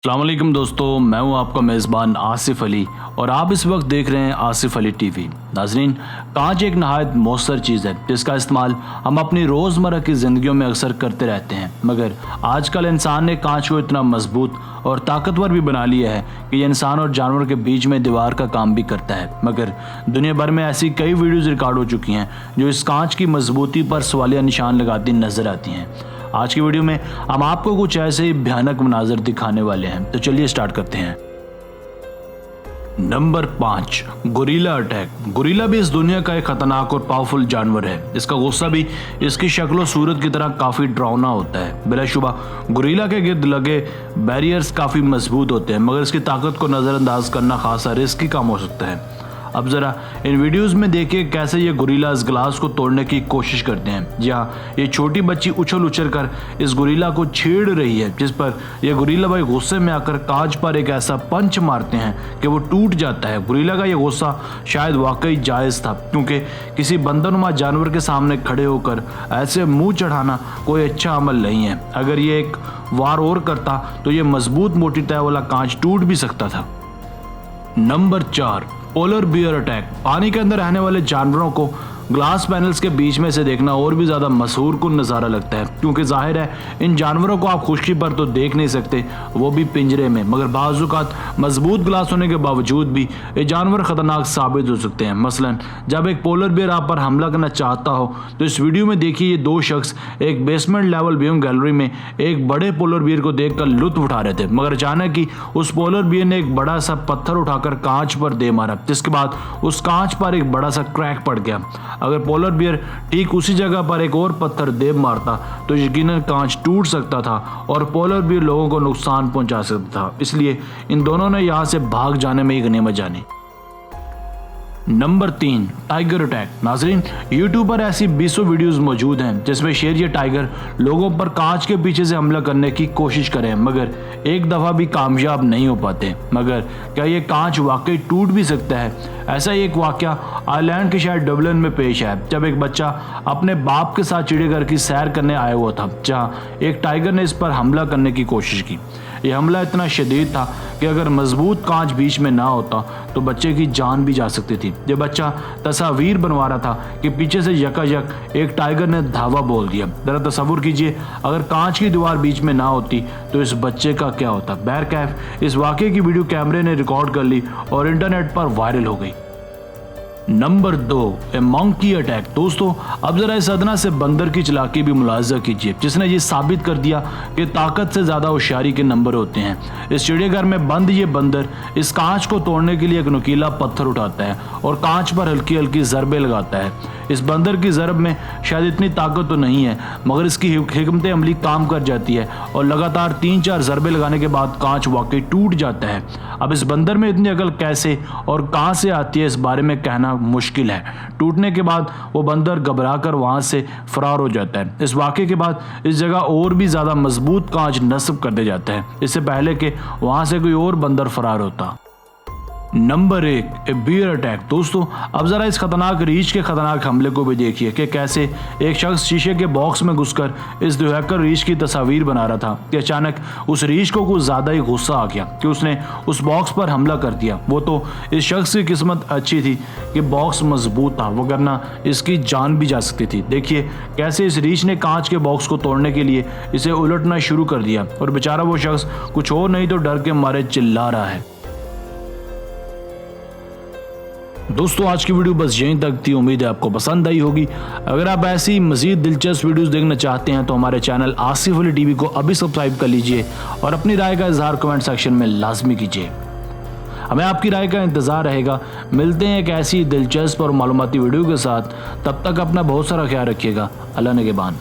अस्सलाम वालेकुम दोस्तों, मैं हूं आपका मेज़बान आसिफ अली और आप इस वक्त देख रहे हैं आसिफ अली टीवी। नाजरीन, कांच एक नहायत मौसर चीज़ है जिसका इस्तेमाल हम अपनी रोज़मर्रा की ज़िंदगियों में अक्सर करते रहते हैं, मगर आजकल इंसान ने कांच को इतना मजबूत और ताकतवर भी बना लिया है कि ये इंसान और जानवर के बीच में दीवार का काम भी करता है। मगर दुनिया भर में ऐसी कई वीडियोज़ रिकॉर्ड हो चुकी हैं जो इस कांच की मजबूती पर सवालिया निशान लगाती नजर आती हैं। आज की वीडियो में हम आपको कुछ ऐसे ही भयानक मनाजर दिखाने वाले हैं, तो चलिए स्टार्ट करते हैं। Number 5, gorilla attack. गोरिल्ला भी इस दुनिया का एक खतरनाक और पावरफुल जानवर है। इसका गुस्सा भी इसकी शक्ल और सूरत की तरह काफी डरावना होता है। बिलाशुबा गोरिल्ला के गिर्द लगे बैरियर्स काफी मजबूत होते हैं, मगर इसकी ताकत को नजरअंदाज करना खासा रिस्की काम हो सकता है। अब जरा इन वीडियोस में देखिए कैसे ये गोरिल्ला इस ग्लास को तोड़ने की कोशिश करते हैं। जहाँ ये छोटी बच्ची उछल उछल कर इस गोरिल्ला को छेड़ रही है, जिस पर यह गोरिल्ला भाई गुस्से में आकर कांच पर एक ऐसा पंच मारते हैं कि वो टूट जाता है। गोरिल्ला का ये गुस्सा शायद वाकई जायज़ था, क्योंकि किसी बंदरनुमा जानवर के सामने खड़े होकर ऐसे मुँह चढ़ाना कोई अच्छा अमल नहीं है। अगर ये एक वार और करता तो ये मजबूत मोटी तय वाला कांच टूट भी सकता था। Number 4, polar bear attack. पानी के अंदर रहने वाले जानवरों को ग्लास पैनल्स के बीच में से देखना और भी ज़्यादा मशहूर कुन नज़ारा लगता है, क्योंकि जाहिर है इन जानवरों को आप खुशी पर तो देख नहीं सकते, वो भी पिंजरे में। मगर बाज़ औक़ात मजबूत ग्लास होने के बावजूद भी ये जानवर ख़तरनाक साबित हो सकते हैं। मसलन जब एक पोलर बियर आप पर हमला करना चाहता हो तो इस वीडियो में देखिए, ये दो शख्स एक बेसमेंट लेवल व्यूइंग गैलरी में एक बड़े पोलर बियर को देख कर लुत्फ उठा रहे थे, मगर अचानक ही उस पोलर बियर ने एक बड़ा सा पत्थर उठाकर कांच पर दे मारा, जिसके बाद उस कांच पर एक बड़ा सा क्रैक पड़ गया। अगर पोलर बियर ठीक उसी जगह पर एक और पत्थर दे मारता तो यकीनन कांच टूट सकता था और पोलर बियर लोगों को नुकसान पहुंचा सकता था। इसलिए इन दोनों ने यहां से भाग जाने में ही गनीमत जानी। Number 3, tiger attack. नाजरीन, यूट्यूब पर ऐसी 20 वीडियोस मौजूद हैं जिसमें शेर या टाइगर लोगों पर कांच के पीछे से हमला करने की कोशिश करें, मगर एक दफ़ा भी कामयाब नहीं हो पाते। मगर क्या ये कांच वाकई टूट भी सकता है? ऐसा ही एक वाकया आयरलैंड के शहर डबलिन में पेश आया, जब एक बच्चा अपने बाप के साथ चिड़ियाघर की सैर करने आया हुआ था, जहाँ एक टाइगर ने इस पर हमला करने की कोशिश की। यह हमला इतना शदीद था कि अगर मजबूत कांच बीच में ना होता तो बच्चे की जान भी जा सकती थी। जब बच्चा तस्वीर बनवा रहा था कि पीछे से यकायक एक टाइगर ने धावा बोल दिया। जरा तस्वुर कीजिए, अगर कांच की दीवार बीच में ना होती तो इस बच्चे का क्या होता। बहरकैफ इस वाकये की वीडियो कैमरे ने रिकॉर्ड कर ली और इंटरनेट पर वायरल हो गई। नंबर 2, ए मंकी अटैक। दोस्तों, अब जरा इस अदना से बंदर की चालाकी भी मुलाहिजा कीजिए, जिसने ये साबित कर दिया कि ताकत से ज़्यादा होशियारी के नंबर होते हैं। इस चिड़ियाघर में बंद ये बंदर इस कांच को तोड़ने के लिए एक नुकीला पत्थर उठाता है और कांच पर हल्की हल्की ज़रबे लगाता है। इस बंदर की ज़रब में शायद इतनी ताकत तो नहीं है, मगर इसकी हिकमत अमली काम कर जाती है और लगातार 3-4 ज़रबे लगाने के बाद कांच वाकई टूट जाता है। अब इस बंदर में इतनी अकल कैसे और कहाँ से आती है, इस बारे में कहना मुश्किल है। टूटने के बाद वो बंदर घबराकर वहाँ से फरार हो जाता है। इस वाक़े के बाद इस जगह और भी ज़्यादा मजबूत कांच नस्ब कर दिया जाता है, इससे पहले कि वहाँ से कोई और बंदर फरार होता। नंबर 1, ए बियर अटैक। दोस्तों, अब जरा इस खतरनाक रीछ के खतरनाक हमले को भी देखिए कि कैसे एक शख्स शीशे के बॉक्स में घुसकर इस दुहकर रीछ की तस्वीर बना रहा था कि अचानक उस रीछ को कुछ ज्यादा ही गुस्सा आ गया कि उसने उस बॉक्स पर हमला कर दिया। वो तो इस शख्स की किस्मत अच्छी थी कि बॉक्स मजबूत था, वरना इसकी जान भी जा सकती थी। देखिए कैसे इस रीछ ने कांच के बॉक्स को तोड़ने के लिए इसे उलटना शुरू कर दिया और बेचारा वो शख्स कुछ और नहीं तो डर के मारे चिल्ला रहा है। दोस्तों, आज की वीडियो बस यहीं तक थी। उम्मीद है आपको पसंद आई होगी। अगर आप ऐसी मजीद दिलचस्प वीडियोस देखना चाहते हैं तो हमारे चैनल आसिफ अली टीवी को अभी सब्सक्राइब कर लीजिए और अपनी राय का इजहार कमेंट सेक्शन में लाजमी कीजिए। हमें आपकी राय का इंतज़ार रहेगा। मिलते हैं एक ऐसी दिलचस्प और मालूमाती वीडियो के साथ। तब तक अपना बहुत सारा ख्याल रखिएगा। अल्लाह निगहबान।